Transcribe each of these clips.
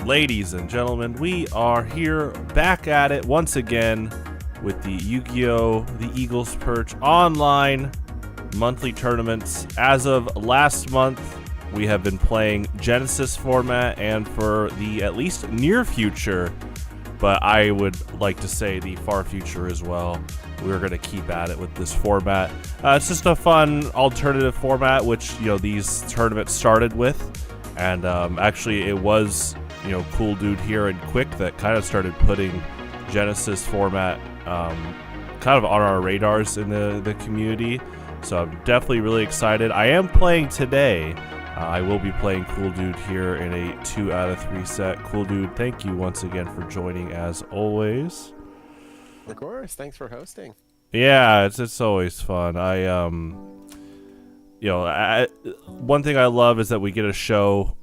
Ladies and gentlemen, we are here back at it once again with the Yu-Gi-Oh! The Eagles Perch online monthly tournaments. As of last month, we have been playing Genesis format, and for the at least near future, but I would like to say the far future as well, we're going to keep at it with this format. It's just a fun alternative format, which, you know, these tournaments started with. And actually, it was, you know, Cool Dude here and Quick that kind of started putting Genesis format kind of on our radars in the community. So I'm definitely really excited. I am playing today. I will be playing Cool Dude here in a 2 out of 3 set. Cool Dude, thank you once again for joining as always. Of course, thanks for hosting. Yeah, it's always fun. One thing I love is that we get to show,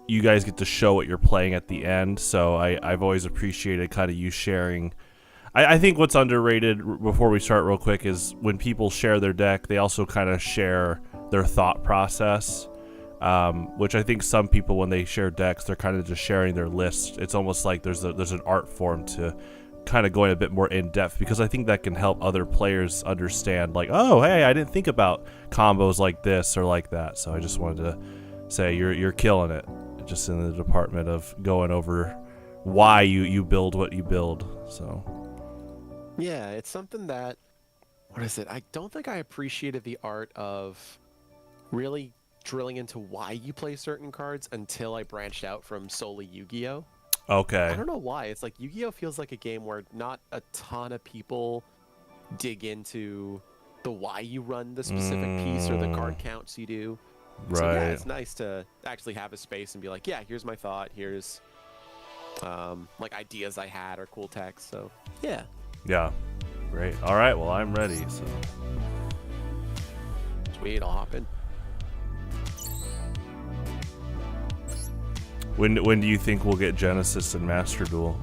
you guys get to show what you're playing at the end. So I've always appreciated kind of you sharing. I think what's underrated, before we start real quick, is when people share their deck, they also kind of share their thought process, which I think some people, when they share decks, they're kind of just sharing their list. It's almost like there's an art form to kind of going a bit more in depth, because I think that can help other players understand, like, oh, hey, I didn't think about combos like this or like that. So I just wanted to say you're killing it, just in the department of going over why you build what you build. So yeah, it's something that, what is it? I don't think I appreciated the art of really drilling into why you play certain cards until I branched out from solely Yu-Gi-Oh! Okay. I don't know why. It's like Yu-Gi-Oh! Feels like a game where not a ton of people dig into the why you run the specific piece or the card counts you do. Right. So yeah, it's nice to actually have a space and be like, yeah, here's my thought, here's like ideas I had or cool text. So yeah. Yeah. Great. All right. Well, I'm ready. So sweet, I'll hop in. When do you think we'll get Genesis and Master Duel?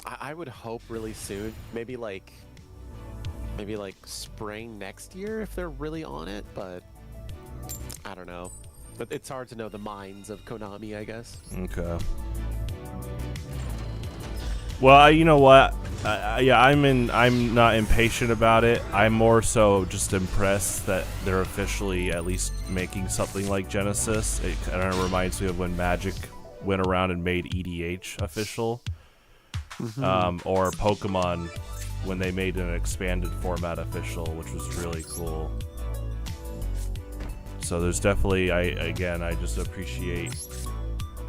I would hope really soon. Maybe like spring next year if they're really on it, but I don't know. But it's hard to know the minds of Konami, I guess. Okay. Well, you know what? I'm not impatient about it. I'm more so just impressed that they're officially at least making something like Genesis. It kind of reminds me of when Magic went around and made EDH official, or Pokemon when they made an expanded format official, which was really cool. So there's definitely, I just appreciate.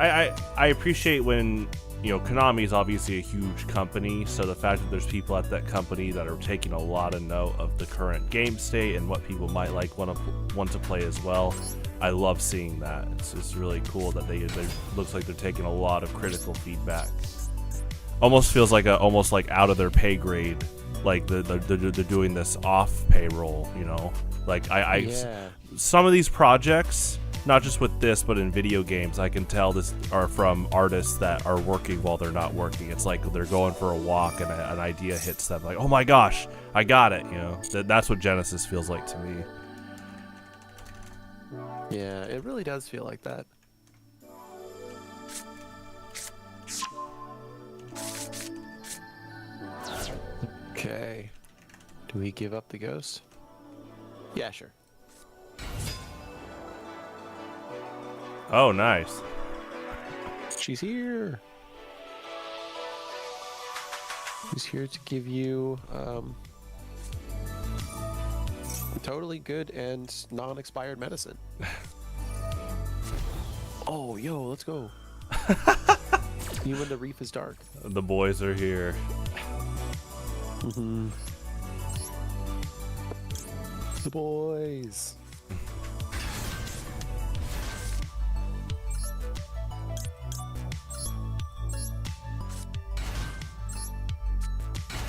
I appreciate when, you know, Konami is obviously a huge company, so the fact that there's people at that company that are taking a lot of note of the current game state and what people might like want to play as well, I love seeing that. It's really cool that they looks like they're taking a lot of critical feedback. Almost feels like almost like out of their pay grade, like they're doing this off payroll, you know. Like some of these projects, not just with this, but in video games, I can tell this are from artists that are working while they're not working. It's like they're going for a walk and an idea hits them, like, oh my gosh, I got it, you know. That's what Genesis feels like to me. Yeah, it really does feel like that. Okay. Do we give up the ghost? Yeah, sure. Oh, nice. She's here. She's here to give you totally good and non-expired medicine. Oh, yo, let's go. You when the reef is dark. The boys are here. The boys.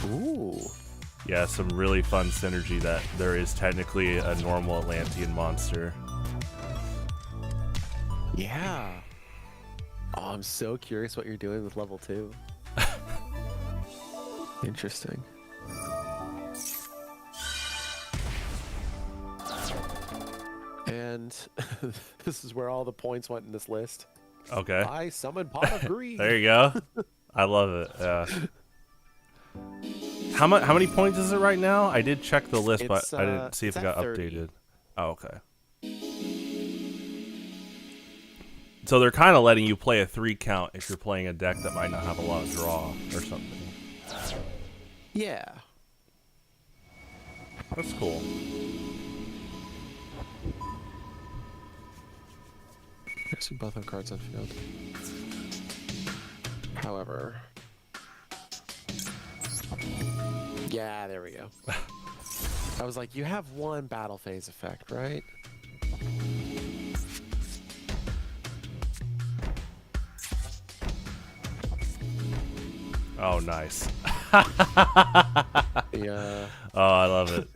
Ooh. Yeah, some really fun synergy that there is technically a normal Atlantean monster. Yeah. Oh, I'm so curious what you're doing with level 2. Interesting. And this is where all the points went in this list. Okay. I summoned Pot of Greed. There you go. I love it. Yeah. How many points is it right now? I did check the list, but I didn't see if it got 30. updated. Oh, okay. So they're kind of letting you play a 3 count if you're playing a deck that might not have a lot of draw or something. Yeah. That's cool. Actually, both have cards on field. However. Yeah, there we go. I was like, you have 1 battle phase effect, right? Oh, nice. Yeah. Oh, I love it.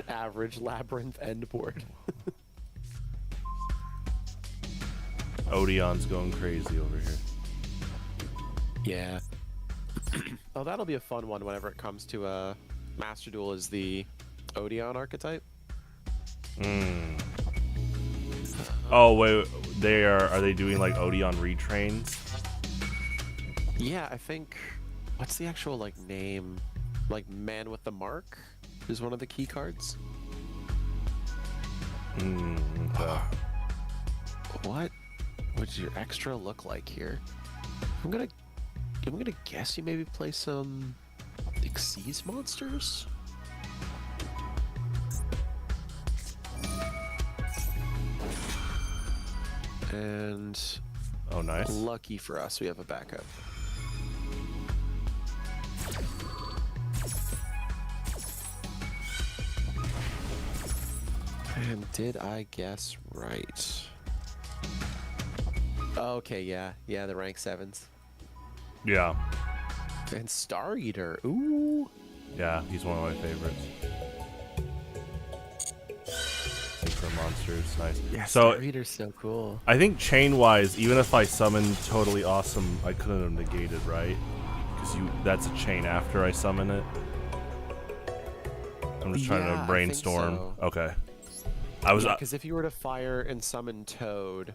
Average Labyrinth end board. Odeon's going crazy over here. Yeah. Oh, that'll be a fun one whenever it comes to Master Duel is the Odeon archetype. Oh, wait. Are they doing like Odeon retrains? Yeah, I think... What's the actual, like, name? Like, Man with the Mark is one of the key cards. Okay. What would your extra look like here? I'm gonna guess you maybe play some GENESYS monsters? And... Oh, nice. Lucky for us, we have a backup. And did I guess right? Okay, yeah, the rank 7s. Yeah. And Star Eater, ooh. Yeah, he's one of my favorites. Synchro Monsters, nice. Yeah, so Star Eater's so cool. I think chain-wise, even if I summon Totally Awesome, I couldn't have negated, right? Because that's a chain after I summon it. I'm just trying to brainstorm. So. Okay. I was because if you were to fire and summon Toad,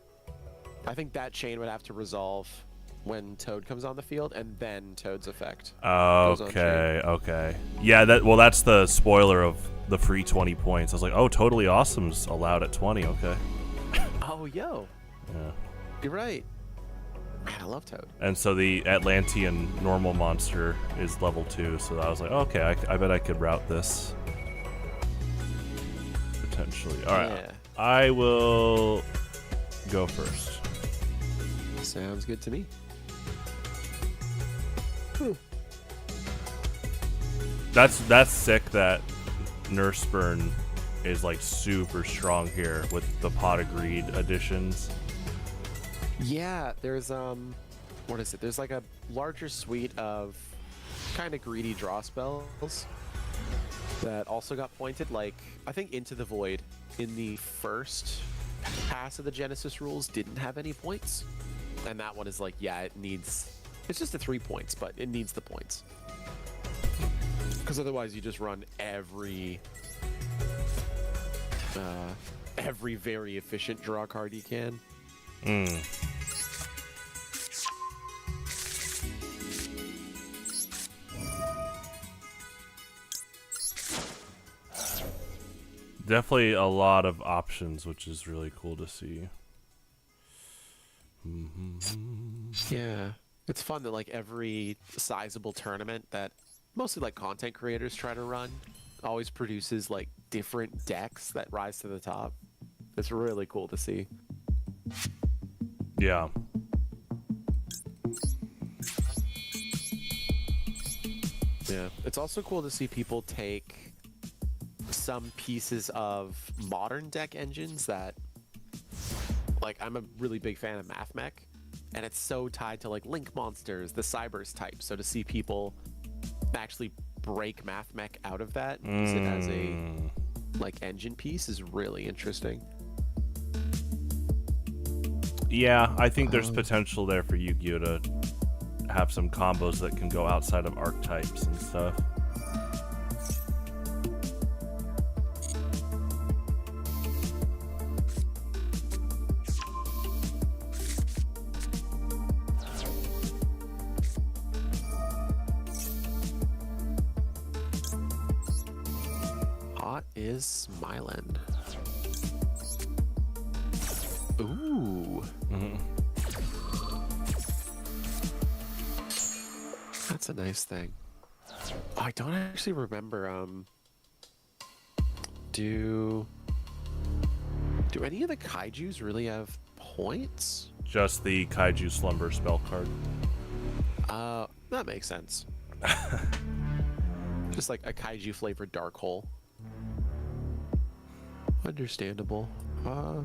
I think that chain would have to resolve when Toad comes on the field, and then Toad's effect. Okay. Yeah, that's the spoiler of the free 20 points. I was like, oh, Totally Awesome's allowed at 20. Okay. Oh, yo. Yeah. You're right. Man, I love Toad. And so the Atlantean normal monster is level 2, so I was like, okay, I bet I could route this. Potentially. Alright. Yeah. I will go first. Sounds good to me. That's sick that Nurse Burn is like super strong here with the Pot of Greed additions. Yeah, there's what is it? There's like a larger suite of kind of greedy draw spells that also got pointed. Like, I think Into the Void in the first pass of the Genesis rules didn't have any points. And that one is like, yeah, it's just a 3 points, but it needs the points. Because otherwise you just run every very efficient draw card you can. Definitely a lot of options, which is really cool to see. Yeah, it's fun that like every sizable tournament that mostly like content creators try to run always produces like different decks that rise to the top. It's really cool to see. Yeah. Yeah, it's also cool to see people take some pieces of modern deck engines that, like, I'm a really big fan of MathMech, and it's so tied to like Link Monsters, the Cybers type. So to see people actually break MathMech out of that and use it as a like engine piece is really interesting. Yeah, I think there's potential there for Yugioh to have some combos that can go outside of archetypes and stuff. is smiling. Ooh. That's a nice thing. Oh, I don't actually remember. Do any of the kaijus really have points? Just the Kaiju Slumber spell card. That makes sense. Just like a kaiju flavored dark hole. Understandable. Huh.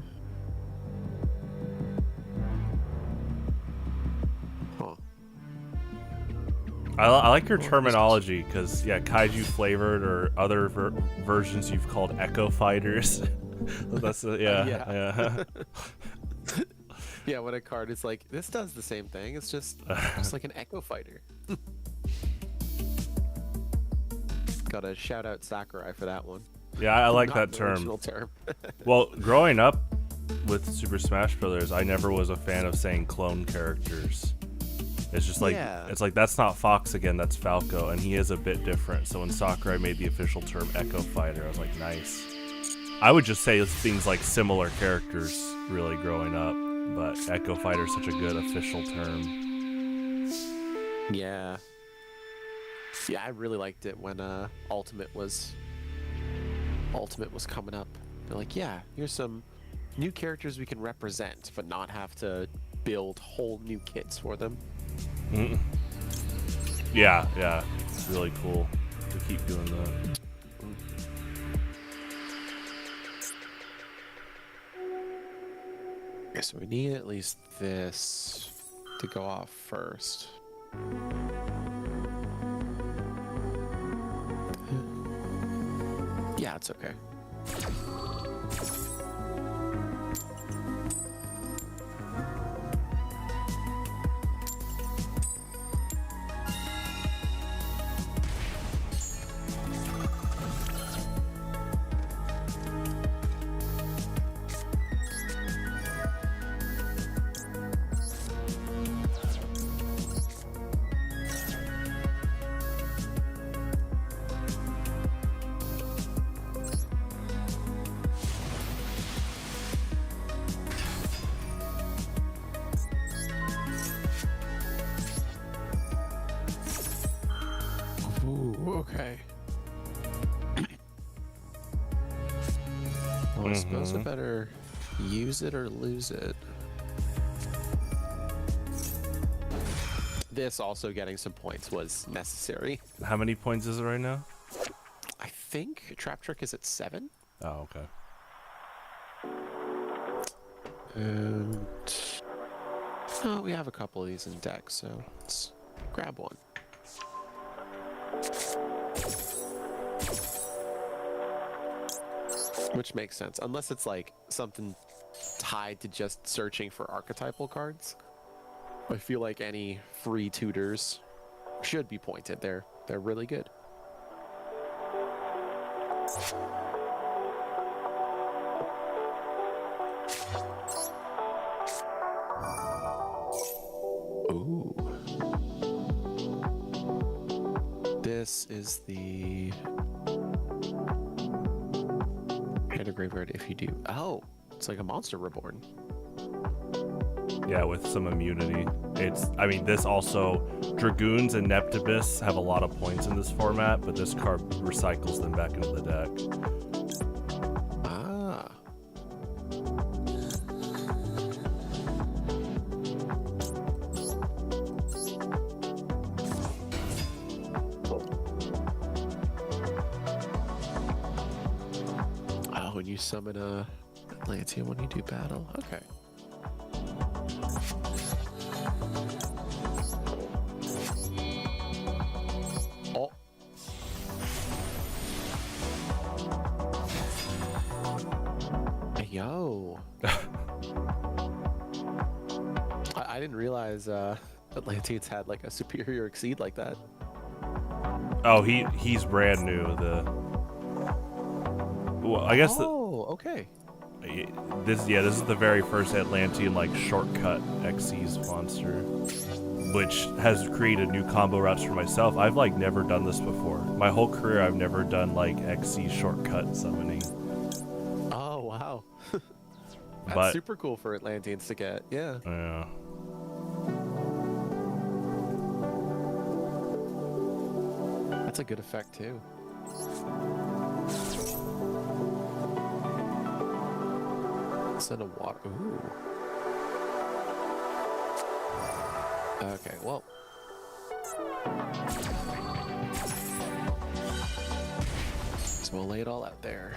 I like your terminology because, yeah, kaiju flavored or other versions you've called echo fighters. That's yeah. Yeah, when a card is like, this does the same thing. It's just like an echo fighter. Gotta shout out Sakurai for that one. Yeah, I like Not that the original term. term. Well, growing up with Super Smash Brothers, I never was a fan of saying clone characters. It's just like, it's like, that's not Fox again, that's Falco, and he is a bit different. So when Sakurai made the official term Echo Fighter, I was like, nice. I would just say things like similar characters, really, growing up, but Echo Fighter is such a good official term. Yeah. Yeah, I really liked it when Ultimate was coming up. They're like, yeah, here's some new characters we can represent, but not have to build whole new kits for them. Yeah, it's really cool to keep doing that. Okay, so we need at least this to go off first. Yeah, it's okay. Okay. Well, I suppose I better use it or lose it. This also getting some points was necessary. How many points is it right now? I think Trap Trick is at 7. Oh, okay. And oh, we have a couple of these in deck, so let's grab one. Which makes sense, unless it's like something tied to just searching for archetypal cards. I feel like any free tutors should be pointed. They're really good. Ooh. This is the Hand of Graveyard if you do. Oh, it's like a Monster Reborn. Yeah, with some immunity. I mean, this also, Dragoons and Neptibus have a lot of points in this format, but this card recycles them back into the deck. Ah. Oh, and you summon a Atlantean when you do battle. Okay. Oh. Hey, yo. I didn't realize Atlanteans had like a superior exceed like that. Oh, he's brand new. Well, I guess okay. This is the very first Atlantean like shortcut Xyz monster. which has created new combo routes for myself. I've like never done this before. My whole career, I've never done like XC shortcut summoning. Oh wow, that's But super cool for Atlanteans to get. Yeah. yeah. That's a good effect too. Instead of water. Ooh. Okay, well. So we'll lay it all out there.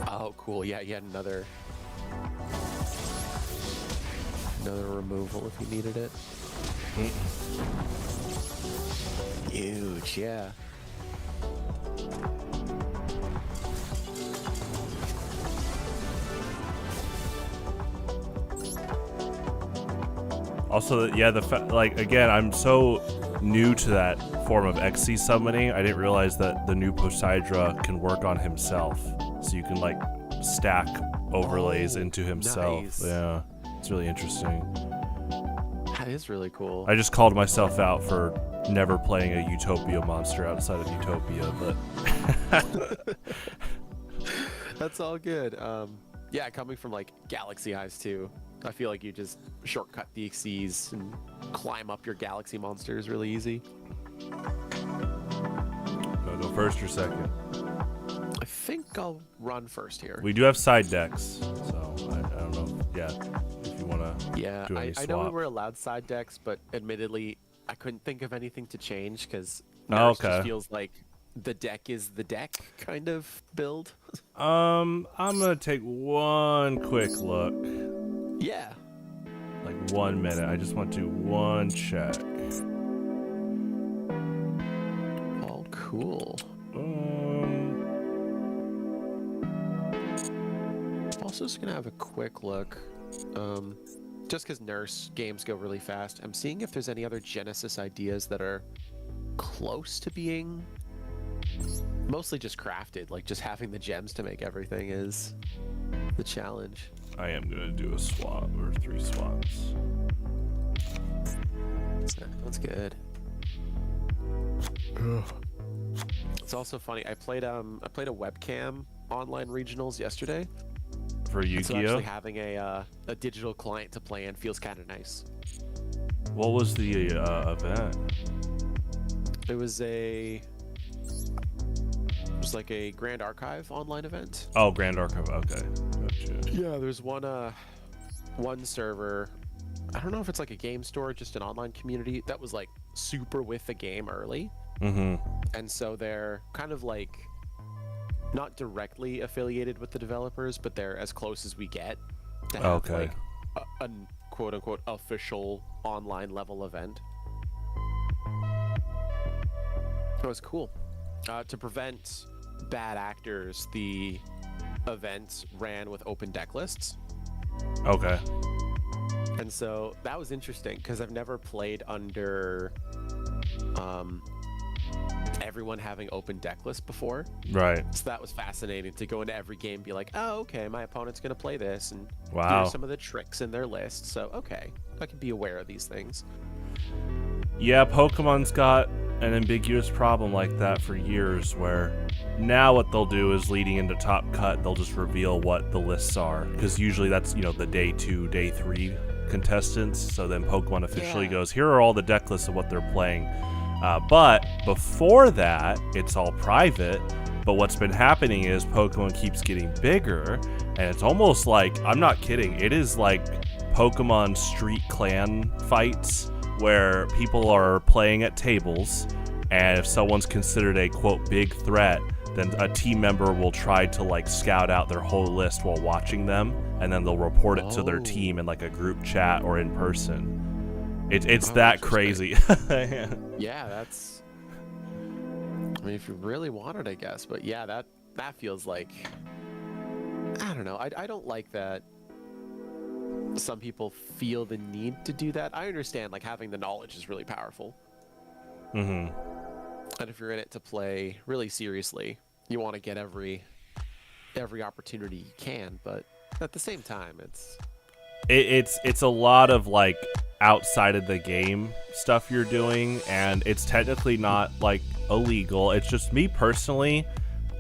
Oh, cool. Yeah, you had another removal if you needed it. Huge, yeah. Also, yeah, like again, I'm so new to that form of XC summoning. I didn't realize that the new Poseidra can work on himself, so you can like stack overlays into himself. Nice. Yeah, it's really interesting. That is really cool. I just called myself out for never playing a Utopia monster outside of Utopia, but That's all good. Yeah, coming from like Galaxy Eyes too, I feel like you just shortcut the Xyz and climb up your Galaxy monsters really easy. no, go first or second. I think I'll run first here. We do have side decks, so I don't know. Yeah, if you want to. Yeah, do any I know we swap. were allowed side decks, but admittedly, I couldn't think of anything to change because Oh, just okay. feels like the deck is the deck kind of build. I'm gonna take one quick look. Yeah. Like 1 minute. I just want to one check. All cool. Also just gonna have a quick look. Just because Nurse games go really fast, I'm seeing if there's any other Genesis ideas that are close to being mostly just crafted. Like just having the gems to make everything is the challenge. I am gonna do a swap or 3 swaps. That's good. It's also funny. I played a webcam online regionals yesterday. For So Yugioh? actually having a digital client to play in feels kind of nice. What was the event? It was like a Grand Archive online event. Oh, Grand Archive. Okay, gotcha. Yeah, there's one server. I don't know if it's like a game store, or just an online community that was like super with the game early. Mm-hmm. And so they're kind of like not directly affiliated with the developers, but they're as close as we get to have Okay. like a quote unquote official online level event. It was cool. To prevent bad actors, the event ran with open deck lists. Okay. And so that was interesting because I've never played under everyone having open deck lists before. Right. So that was fascinating to go into every game and be like, oh, okay, my opponent's going to play this. And Wow. here's some of the tricks in their list. So, okay, I can be aware of these things. Yeah, Pokemon's got an ambiguous problem like that for years, where now what they'll do is leading into Top Cut, they'll just reveal what the lists are, because usually that's, the day 2, day 3 contestants. So then Pokemon officially goes, here are all the deck lists of what they're playing. But before that, it's all private. But what's been happening is Pokemon keeps getting bigger, and it's almost like, I'm not kidding, it is like Pokemon street clan fights where people are playing at tables, and if someone's considered a quote big threat, then a team member will try to like scout out their whole list while watching them, and then they'll report it to their team in like a group chat or in person. It's that crazy. Yeah, that's... I mean, if you really want it, I guess. But yeah, that feels like, I don't know. I don't like that some people feel the need to do that. I understand like having the knowledge is really powerful. Mm-hmm. And if you're in it to play really seriously, you want to get every opportunity you can, but at the same time, it's a lot of like outside of the game stuff you're doing, and it's technically not like illegal. It's just me personally,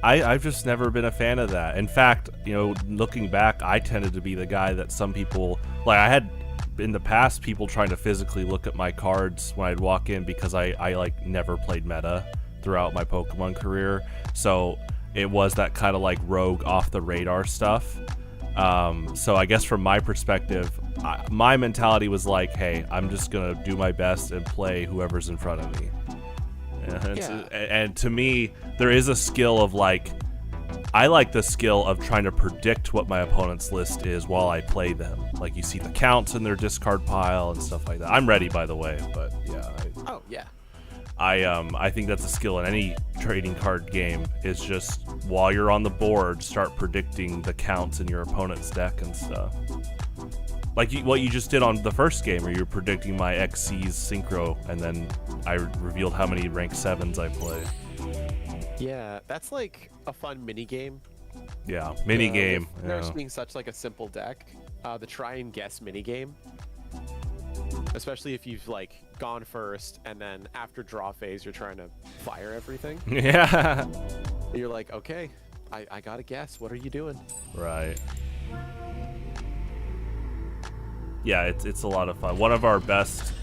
I've just never been a fan of that. In fact, you know, looking back, I tended to be the guy that some people like. I had in the past people trying to physically look at my cards when I'd walk in because I like never played meta throughout my Pokemon career, so it was that kind of like rogue off the radar stuff. So I guess from my perspective, my mentality was like, hey, I'm just gonna do my best and play whoever's in front of me. And to me, there is a skill of like, I like the skill of trying to predict what my opponent's list is while I play them. Like you see the counts in their discard pile and stuff like that. I'm ready, by the way, but yeah. I think that's a skill in any trading card game, is just while you're on the board, start predicting the counts in your opponent's deck and stuff. Like what you just did on the first game, where you're predicting my XC's synchro, and then I revealed how many rank 7s I play. Yeah, that's like a fun mini game. Yeah, mini game. Nurse being such like a simple deck, the try and guess mini game. Especially if you've like gone first and then after draw phase you're trying to fire everything. Yeah. You're like, okay, I gotta guess. What are you doing? Right. Yeah, it's a lot of fun. One of our best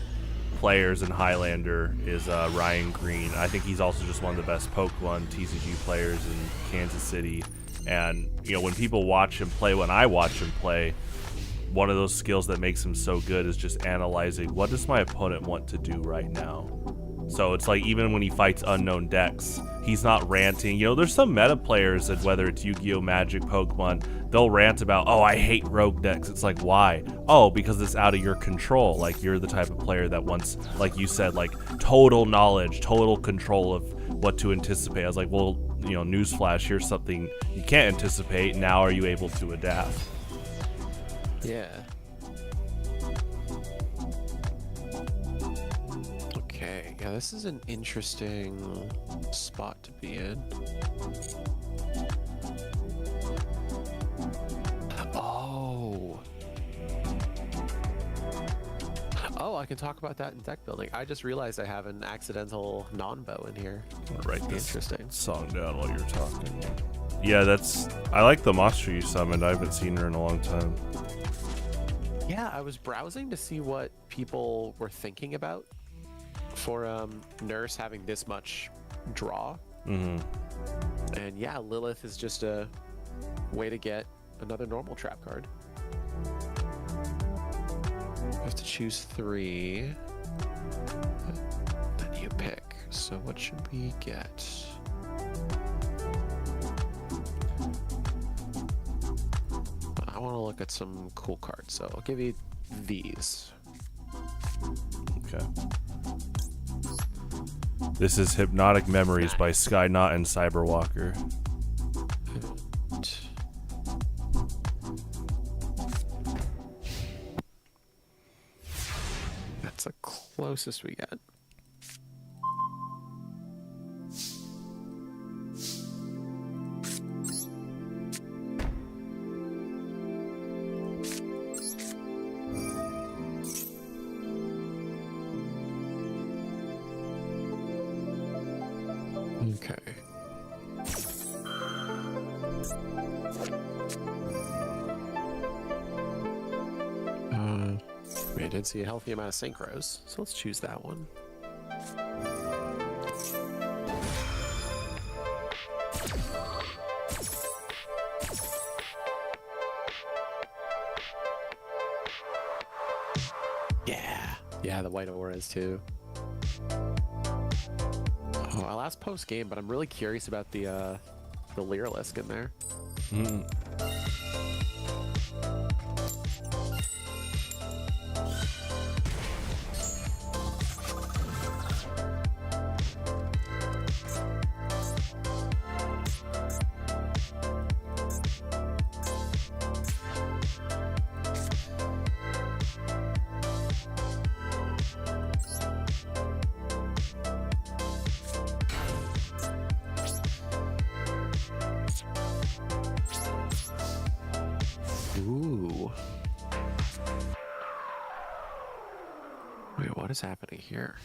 players in Highlander is Ryan Green. I think he's also just one of the best Pokemon TCG players in Kansas City. And you know, when people watch him play, when I watch him play, one of those skills that makes him so good is just analyzing what does my opponent want to do right now. So it's like even when he fights unknown decks, he's not ranting. You know, there's some meta players that, whether it's Yu-Gi-Oh, Magic, Pokemon, they'll rant about, oh, I hate rogue decks. It's like, why? Oh, because it's out of your control. Like, you're the type of player that wants, like you said, like total knowledge, total control of what to anticipate. I was like, well, you know, newsflash, here's something you can't anticipate. Now are you able to adapt? Yeah. Okay, yeah, this is an interesting spot to be in. Oh, I can talk about that in deck building. I just realized I have an accidental non-bow in here. Write this interesting song down while you're talking. Yeah, I like the monster you summoned. I haven't seen her in a long time. Yeah, I was browsing to see what people were thinking about for Nurse having this much draw. Mm-hmm. And yeah, Lilith is just a way to get another normal trap card. You have to choose 3 that you pick. So what should we get? I want to look at some cool cards, so I'll give you these. Okay. This is Hypnotic Memories by Skyknot and Cyberwalker. That's the closest we get. Okay. I did see a healthy amount of synchros, so let's choose that one. Yeah, the white auras too. Oh, I'll ask post game, but I'm really curious about the Lyrilisk in there. Mm. Ooh. Wait, what is happening here?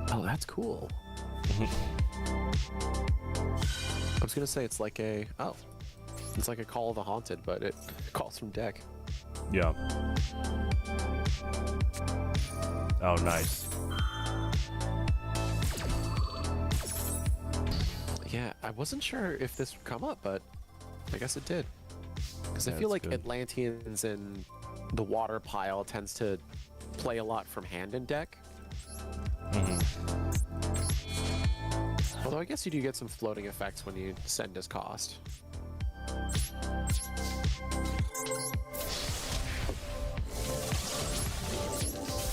Oh, that's cool. I was gonna say it's like a it's like a Call of the Haunted, but it calls from deck. Yeah. Oh, nice. Yeah, I wasn't sure if this would come up, but I guess it did. Because I Yeah, feel it's like good. Atlanteans in the water pile tends to play a lot from hand in deck. Although I guess you do get some floating effects when you send as cost.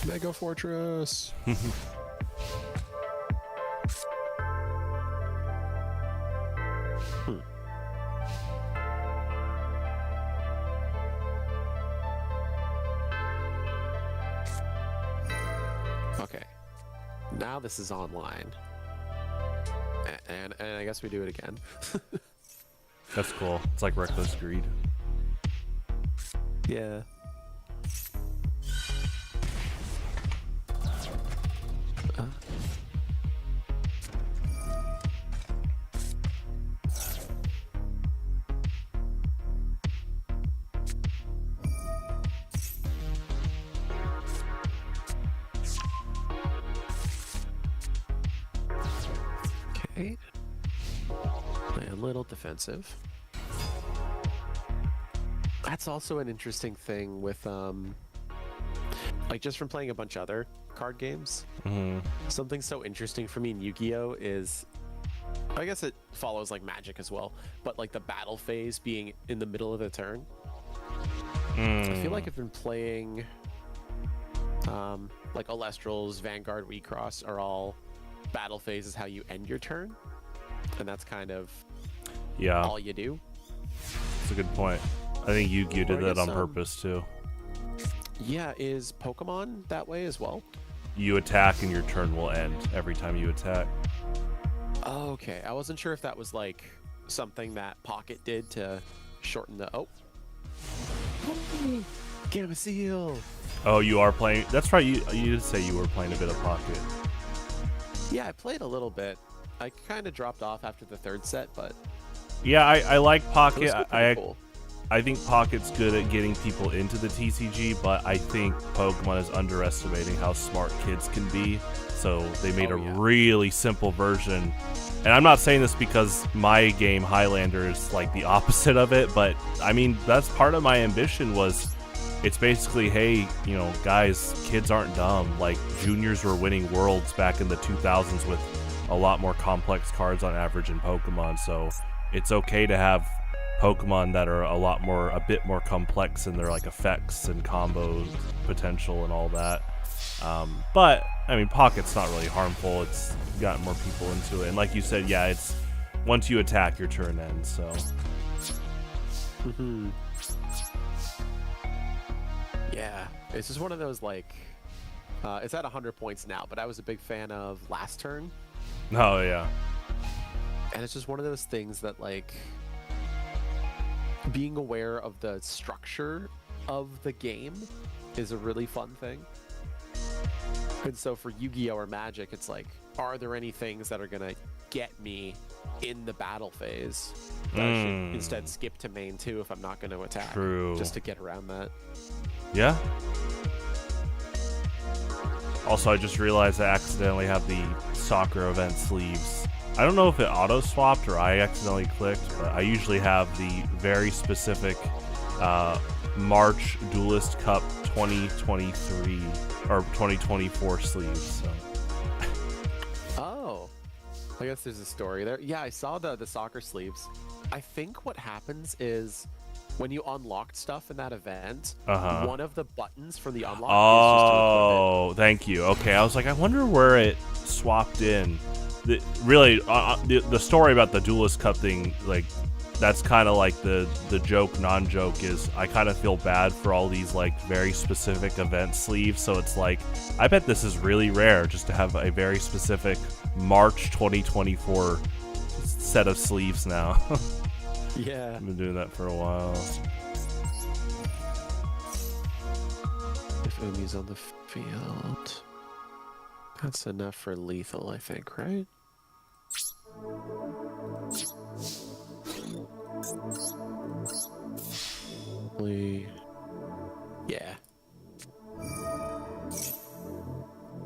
Mega Fortress! Okay, now this is online. And I guess we do it again. That's cool. It's like reckless greed. Yeah. Okay. Play a little defensive. That's also an interesting thing with like just from playing a bunch of other card games. Something so interesting for me in Yu-Gi-Oh is, I guess it follows like Magic as well, but like the battle phase being in the middle of the turn. I feel like I've been playing like Alestrals, Vanguard, Recross are all battle phase is how you end your turn, and that's kind of all you do. That's a good point. I think Yugioh did that on guess, purpose too. Yeah, is Pokemon that way as well? You attack and your turn will end every time you attack. Oh, okay, I wasn't sure if that was like something that Pocket did to shorten the Gamma Seal. Oh, you are playing. That's right. You did say you were playing a bit of Pocket. Yeah, I played a little bit. I kind of dropped off after the third set, but Yeah, I like it was Pocket. still pretty cool. I think Pocket's good at getting people into the TCG, but I think Pokemon is underestimating how smart kids can be. So they made a really simple version. And I'm not saying this because my game Highlander is like the opposite of it, but I mean, that's part of my ambition was it's basically, hey, you know, guys, kids aren't dumb. Like juniors were winning worlds back in the 2000s with a lot more complex cards on average in Pokemon. So it's okay to have Pokemon that are a bit more complex in their like effects and combo potential and all that. But I mean, Pocket's not really harmful. It's got more people into it, and like you said, yeah, it's once you attack, your turn ends. So. Yeah, it's just one of those like, it's at 100 points now, but I was a big fan of Last Turn, Oh yeah. and it's just one of those things that like, being aware of the structure of the game is a really fun thing. And so for Yu-Gi-Oh! Or Magic, it's like, are there any things that are gonna get me in the battle phase that I should instead skip to main 2 if I'm not going to attack? True. Just to get around that. Yeah. Also, I just realized I accidentally have the soccer event sleeves. I don't know if it auto-swapped or I accidentally clicked, but I usually have the very specific March Duelist Cup 2023 or 2024 sleeves. So. Oh. I guess there's a story there. Yeah, I saw the soccer sleeves. I think what happens is when you unlocked stuff in that event, one of the buttons for the unlock is just to equip it. Oh, thank you. Okay, I was like, I wonder where it swapped in. Really, the story about the Duelist Cup thing, like, that's kind of like the joke, non-joke is I kind of feel bad for all these like very specific event sleeves. So it's like, I bet this is really rare just to have a very specific March 2024 set of sleeves now. Yeah. I've been doing that for a while. If Umi's on the field, that's enough for lethal, I think, right? Yeah.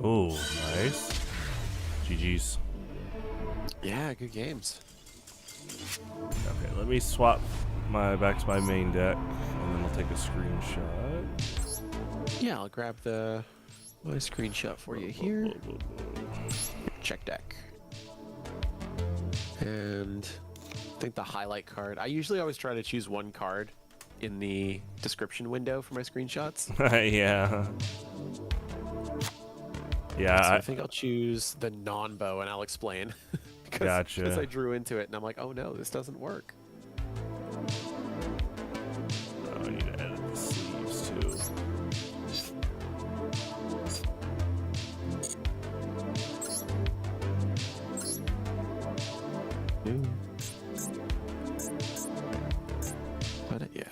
Ooh, nice. GG's. Yeah, good games. Okay, let me swap back to my main deck, and then I'll take a screenshot. Yeah, I'll grab my screenshot for you here. Check deck. And I think the highlight card. I usually always try to choose one card in the description window for my screenshots. Yeah. Yeah. So I think I'll choose the non-bow, and I'll explain. Gotcha. Because I drew into it, and I'm like, oh no, this doesn't work. Oh, I need to edit the sleeves too. But yeah.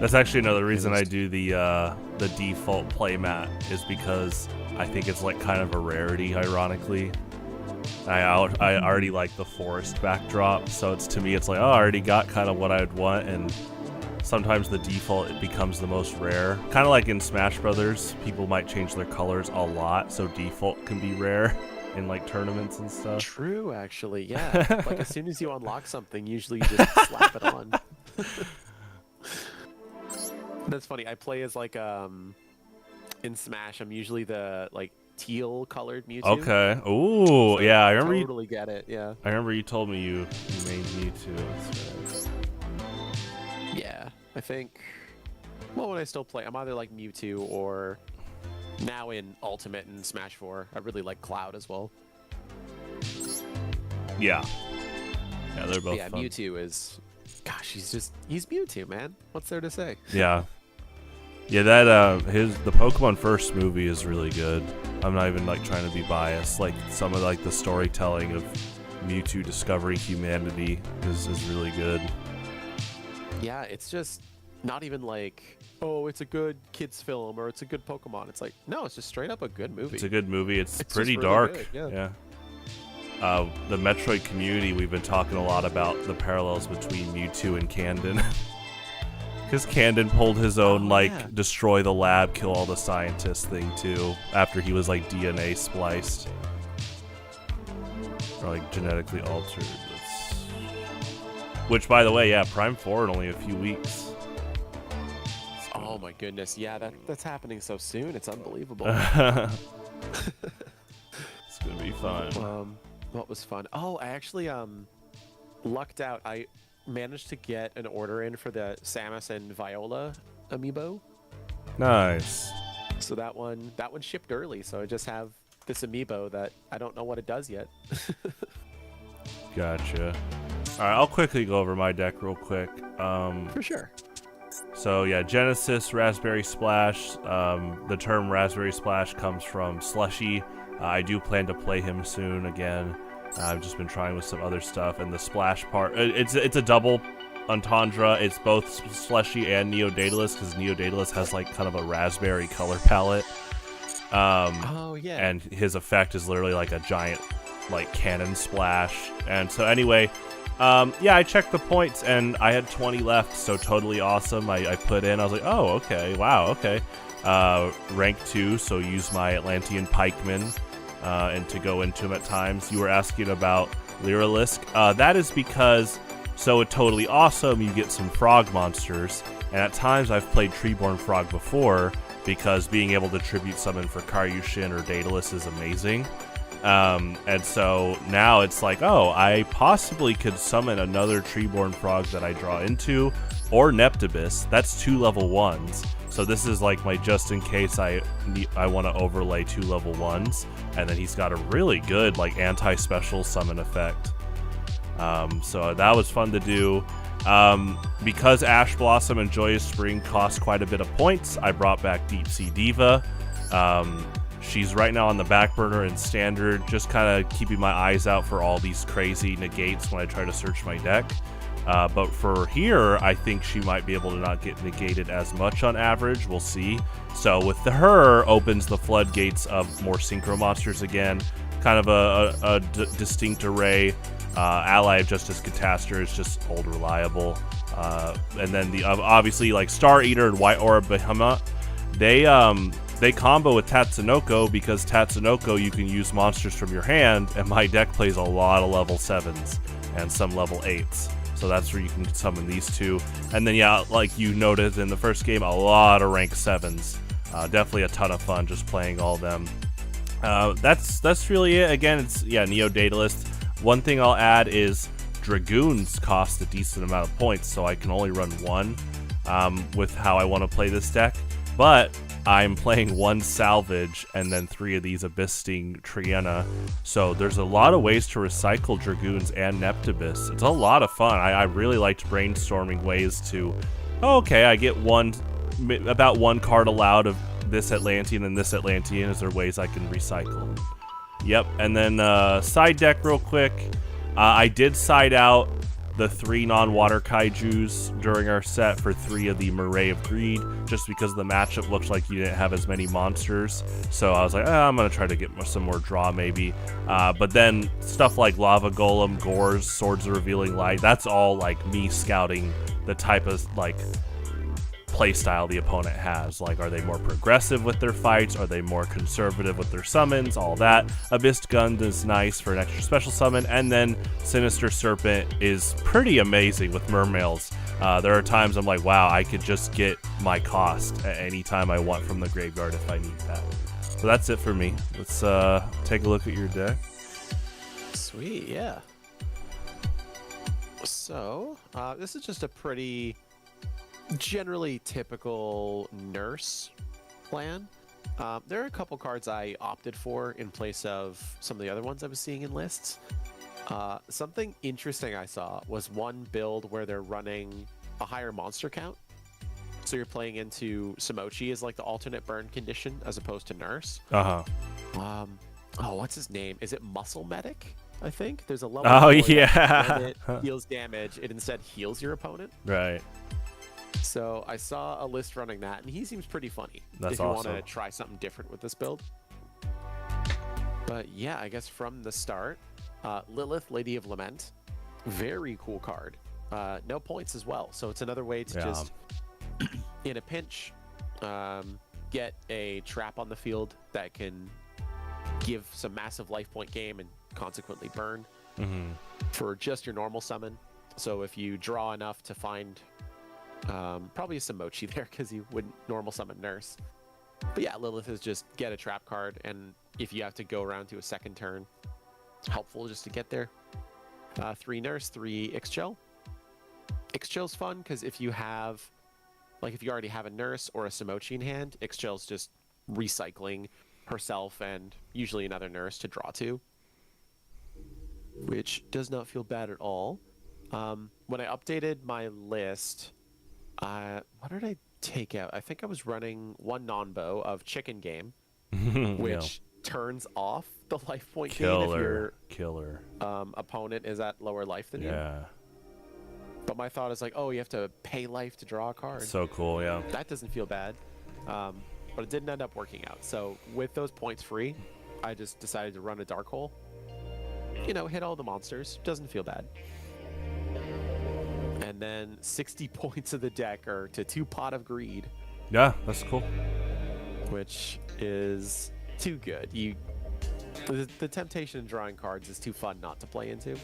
That's actually another reason I do the default playmat is because I think it's like kind of a rarity, ironically. I already like the forest backdrop, so to me it's like, oh, I already got kind of what I'd want, and sometimes the default it becomes the most rare. Kind of like in Smash Brothers, people might change their colors a lot, so default can be rare in like tournaments and stuff. True, actually, yeah. Like as soon as you unlock something, usually you just slap it on. That's funny. I play as like in Smash. I'm usually the like teal colored Mewtwo. Okay. Ooh, so yeah. I remember. Totally get it. Yeah. I remember you told me you made Mewtwo. That's right. Yeah, I think. Well, when I still play, I'm either like Mewtwo or now in Ultimate and Smash 4. I really like Cloud as well. Yeah. Yeah, they're both. Yeah, fun. Mewtwo is. Gosh, he's Mewtwo, man. What's there to say? Yeah. Yeah, that the Pokemon First movie is really good. I'm not even like trying to be biased. Like some of like the storytelling of Mewtwo discovering humanity is really good. Yeah, it's just not even like, oh, it's a good kids film or it's a good Pokemon. It's like, no, it's just straight up a good movie. It's a good movie. It's pretty really dark. good, yeah. The Metroid community, we've been talking a lot about the parallels between Mewtwo and Candon. Because Candon pulled his own, destroy the lab, kill all the scientists thing, too, after he was, like, DNA spliced. Or, like, genetically altered. Which, by the way, yeah, Prime 4 in only a few weeks. Oh, my goodness. Yeah, that's happening so soon. It's unbelievable. It's going to be fun. What was fun? Oh, I actually, lucked out. I managed to get an order in for the Samus and Viola amiibo. Nice. So that one shipped early, so I just have this amiibo that I don't know what it does yet. Gotcha. Alright, I'll quickly go over my deck real quick. For sure. So yeah, Genesis, Raspberry Splash. The term Raspberry Splash comes from Slushy. I do plan to play him soon again. I've just been trying with some other stuff, and the splash part, it's a double entendre. It's both Slushy and Neo Daedalus, because Neo Daedalus has like kind of a raspberry color palette. Oh yeah. And his effect is literally like a giant like cannon splash. And so anyway, yeah, I checked the points and I had 20 left, so totally awesome. I put in, I was like, oh, okay, wow, okay. Rank 2, so use my Atlantean Pikeman. And to go into them at times. You were asking about Lyralisk. That is because, so it's totally awesome, you get some frog monsters, and at times I've played Treeborn Frog before, because being able to tribute summon for Karyushin or Daedalus is amazing. And so now it's like, oh, I possibly could summon another Treeborn Frog that I draw into, or Neptibus. That's 2 level 1s. So this is like my just in case I want to overlay 2 level 1s, and then he's got a really good like anti-special summon effect. So that was fun to do. Because Ash Blossom and Joyous Spring cost quite a bit of points, I brought back Deep Sea Diva. She's right now on the back burner in Standard, just kind of keeping my eyes out for all these crazy negates when I try to search my deck. But for here, I think she might be able to not get negated as much on average. We'll see. So with her, opens the floodgates of more Synchro Monsters again. Kind of a distinct array. Ally of Justice Catastor is just old reliable. And then the obviously like Star Eater and White Aura Behemoth, they combo with Tatsunoko because Tatsunoko you can use monsters from your hand, and my deck plays a lot of level 7s and some level 8s. So that's where you can summon these two. And then yeah, like you noted in the first game, a lot of rank 7s. Definitely a ton of fun just playing all of them. That's really it. Again, it's Neo Daedalus. One thing I'll add is Dragoons cost a decent amount of points, so I can only run 1 with how I want to play this deck. But I'm playing 1 Salvage and then 3 of these Abyss Sting Triana. So there's a lot of ways to recycle Dragoons and Neptibus. It's a lot of fun. I really liked brainstorming ways to, okay, I get about 1 card allowed of this Atlantean and this Atlantean. Is there ways I can recycle? Yep, and then side deck real quick. I did side out the 3 non-water kaijus during our set for 3 of the Murray of Greed, just because the matchup looked like you didn't have as many monsters. So I was like, I'm going to try to get some more draw maybe. But then stuff like Lava Golem, Gores, Swords of Revealing Light, that's all like me scouting the type of like play style the opponent has. Like, are they more progressive with their fights? Are they more conservative with their summons? All that. Abyss Gun is nice for an extra special summon, and then Sinister Serpent is pretty amazing with Mermails. There are times I'm like, wow, I could just get my cost at any time I want from the graveyard if I need that. So that's it for me. Let's take a look at your deck. Sweet, yeah. So, this is just a pretty generally typical Nurse plan. There are a couple cards I opted for in place of some of the other ones I was seeing in lists. Something interesting I saw was one build where they're running a higher monster count. So you're playing into Samochi as like the alternate burn condition as opposed to Nurse. Uh-huh. Oh, what's his name? Is it Muscle Medic? I think there's a level. Oh, yeah. When it deals damage, it instead heals your opponent. Right. So I saw a list running that, and he seems pretty funny. That's if you awesome. want to try something different with this build. But yeah, I guess from the start, Lilith, Lady of Lament, very cool card. No points as well, so it's another way to just, in a pinch, get a trap on the field that can give some massive life point game and consequently burn for just your normal summon. So if you draw enough to find probably a Samochi there because you wouldn't normal summon Nurse. But yeah, Lilith is just get a trap card, and if you have to go around to a second turn, helpful just to get there. 3 Nurse, 3 Ixchel. Ixchel's fun because if you have, like if you already have a Nurse or a Samochi in hand, Ixchel's just recycling herself and usually another Nurse to draw to, which does not feel bad at all. When I updated my list, what did I take out? I think I was running 1 non-bow of Chicken Game, which turns off the life point gain if your opponent is at lower life than you. Yeah. But my thought is like, oh, you have to pay life to draw a card. So cool, yeah. That doesn't feel bad. But it didn't end up working out. So with those points free, I just decided to run a Dark Hole. You know, hit all the monsters. Doesn't feel bad. And then 60 points of the deck are to 2 Pot of Greed. Yeah, that's cool. Which is too good. The temptation of drawing cards is too fun not to play into.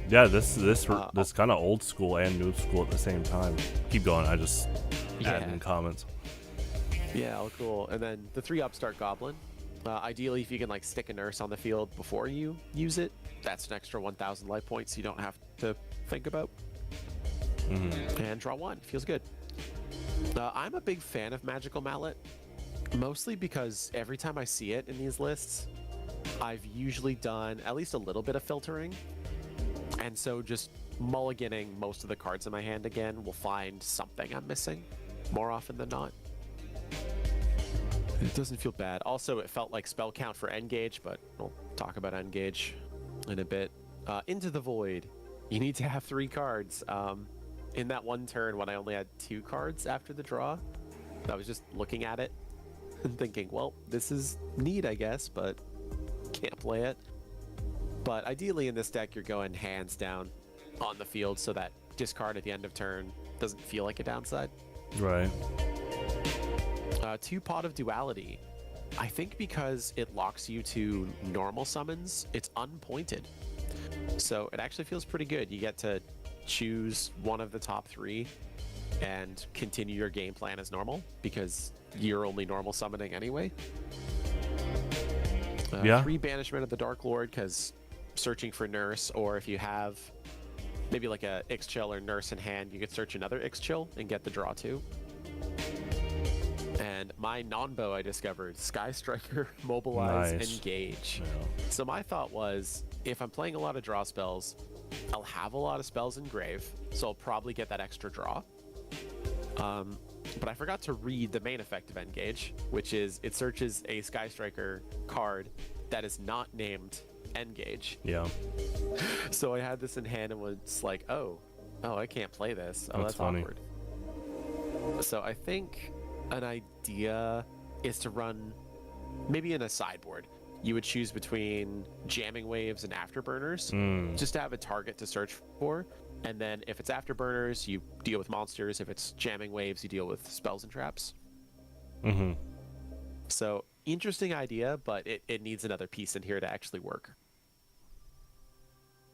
Yeah, this kind of old school and new school at the same time. Keep going. I just added in comments. Yeah, all cool. And then the 3 Upstart Goblin. Ideally, if you can like stick a nurse on the field before you use it, that's an extra 1,000 life points you don't have to think about. And draw 1. Feels good. I'm a big fan of Magical Mallet, mostly because every time I see it in these lists, I've usually done at least a little bit of filtering. And so just mulliganing most of the cards in my hand again will find something I'm missing more often than not. It doesn't feel bad. Also, it felt like spell count for Engage, but we'll talk about Engage in a bit. Into the Void. You need to have 3 cards. In that one turn when I only had 2 cards after the draw, I was just looking at it and thinking, well, this is neat, I guess, but can't play it. But ideally in this deck, you're going hands down on the field so that discard at the end of turn doesn't feel like a downside. Right. 2 Pot of Duality. I think because it locks you to normal summons, it's unpointed. So it actually feels pretty good. You get to choose one of the top 3 and continue your game plan as normal because you're only normal summoning anyway. 3 Banishment of the Dark Lord because searching for Nurse, or if you have maybe like a Ix-Chill or Nurse in hand, you could search another Ix-Chill and get the draw 2. And my non-bow I discovered, Sky Striker, Mobilize, Engage. Yeah. So my thought was, if I'm playing a lot of draw spells, I'll have a lot of spells in Grave, so I'll probably get that extra draw. But I forgot to read the main effect of Engage, which is it searches a Sky Striker card that is not named Engage. Yeah. So I had this in hand and was like, oh, I can't play this. Oh, that's funny. awkward. So I think an idea is to run maybe in a sideboard. You would choose between Jamming Waves and Afterburners, just to have a target to search for. And then if it's Afterburners, you deal with monsters. If it's Jamming Waves, you deal with spells and traps. So interesting idea, but it needs another piece in here to actually work.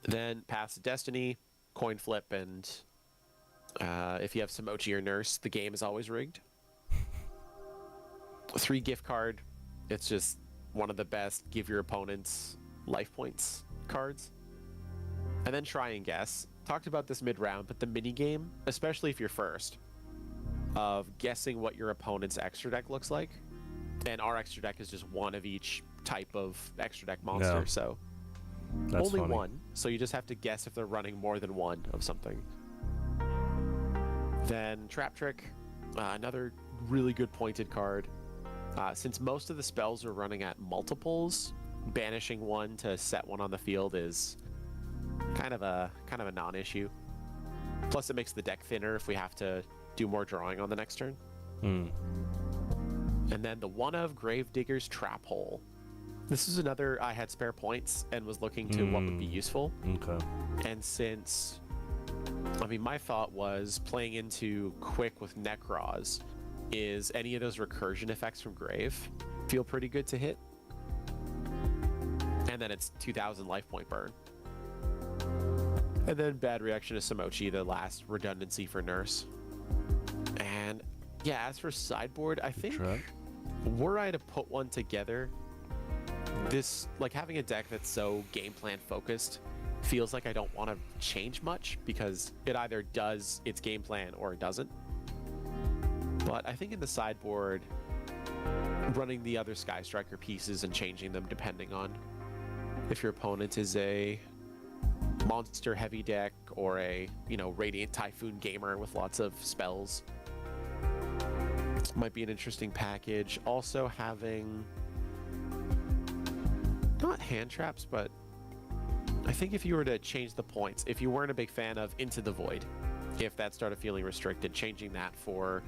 Then Paths of Destiny, Coin Flip, and if you have Samochi or Nurse, the game is always rigged. 3 Gift Card. It's just one of the best give your opponents life points cards. And then Try and Guess. Talked about this mid-round, but the mini game, especially if you're first, of guessing what your opponent's extra deck looks like. And our extra deck is just one of each type of extra deck monster, so That's only funny. one. So you just have to guess if they're running more than one of something. Then Trap Trick, another really good pointed card. Since most of the spells are running at multiples, banishing one to set one on the field is kind of a non-issue. Plus, it makes the deck thinner if we have to do more drawing on the next turn. And then the one of Gravedigger's Trap Hole. This is another I had spare points and was looking to what would be useful. Okay. And since, my thought was playing into Quick with Necroz, is any of those recursion effects from Grave feel pretty good to hit. And then it's 2,000 life point burn. And then Bad Reaction to Samochi, the last redundancy for Nurse. And yeah, as for sideboard, I think were I to put one together, this, like having a deck that's so game plan focused, feels like I don't want to change much because it either does its game plan or it doesn't. But I think in the sideboard, running the other Sky Striker pieces and changing them depending on if your opponent is a monster heavy deck or a, Radiant Typhoon gamer with lots of spells might be an interesting package. Also having not hand traps, but I think if you were to change the points, if you weren't a big fan of Into the Void, if that started feeling restricted, changing that for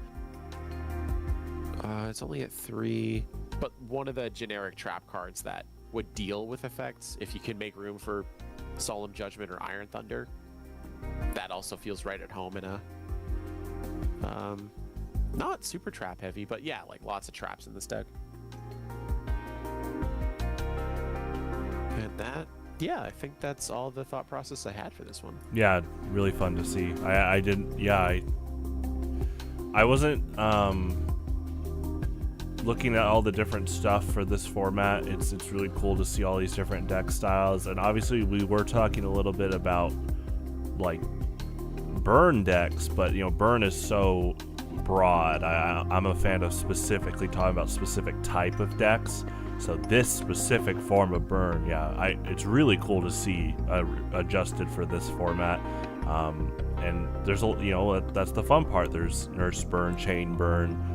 it's only at 3, but one of the generic trap cards that would deal with effects, if you can make room for Solemn Judgment or Iron Thunder, that also feels right at home in a not super trap heavy, but yeah, like lots of traps in this deck. And that, yeah, I think that's all the thought process I had for this one. Yeah, really fun to see. I didn't. Yeah, I wasn't. looking at all the different stuff for this format, it's really cool to see all these different deck styles. And obviously we were talking a little bit about like burn decks, but burn is so broad. I'm a fan of specifically talking about specific type of decks. So this specific form of burn, it's really cool to see adjusted for this format. And there's that's the fun part. There's nurse burn, chain burn,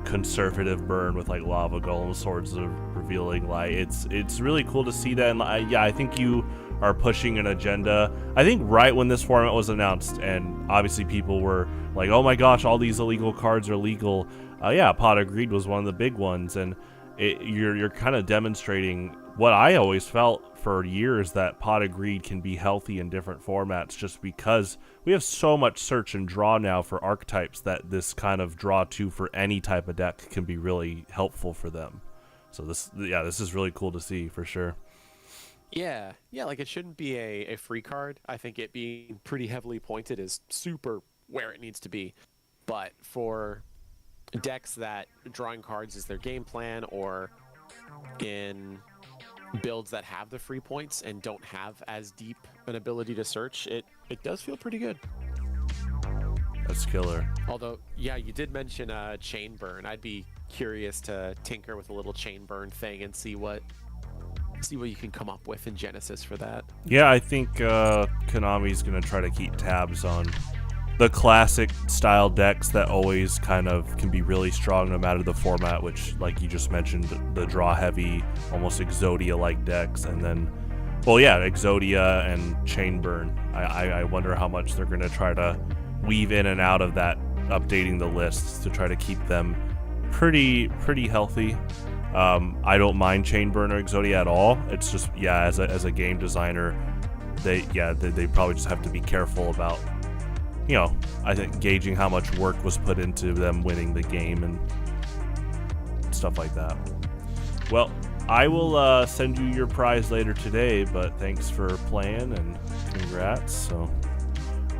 conservative burn with like lava golem, swords of revealing light. It's really cool to see that. And I think you are pushing an agenda. I think right when this format was announced, and obviously people were like, oh my gosh, all these illegal cards are legal. Pot of Greed was one of the big ones, and you're kind of demonstrating what I always felt for years, that Pot of Greed can be healthy in different formats, just because we have so much search and draw now for archetypes that this kind of draw to for any type of deck can be really helpful for them. So this is really cool to see for sure. Yeah, like it shouldn't be a free card. I think it being pretty heavily pointed is super where it needs to be. But for decks that drawing cards is their game plan, or in builds that have the free points and don't have as deep an ability to search, it does feel pretty good. That's killer. Although, you did mention chain burn. I'd be curious to tinker with a little chain burn thing and see what you can come up with in Genesis for that. Yeah, I think Konami's going to try to keep tabs on the classic style decks that always kind of can be really strong no matter the format, which, like you just mentioned, the draw heavy, almost Exodia-like decks, and then, Exodia and Chain Burn. I wonder how much they're going to try to weave in and out of that, updating the lists to try to keep them pretty healthy. I don't mind Chain Burn or Exodia at all. It's just, as a game designer, they probably just have to be careful about, I think gauging how much work was put into them winning the game and stuff like that. Well, I will send you your prize later today, but thanks for playing and congrats. So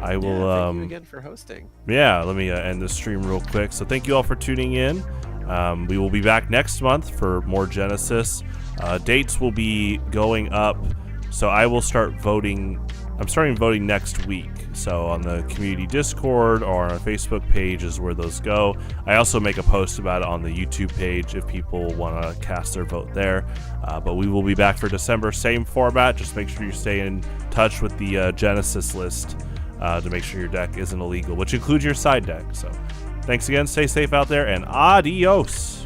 I will thank you again for hosting. Let me end the stream real quick. So thank you all for tuning in. We will be back next month for more Genesis. Dates will be going up, so I will start voting. I'm starting voting next week. So on the community Discord or on our Facebook page is where those go. I also make a post about it on the YouTube page if people want to cast their vote there. But we will be back for December, same format. Just make sure you stay in touch with the Genesis list to make sure your deck isn't illegal, which includes your side deck. So thanks again, stay safe out there, and adios!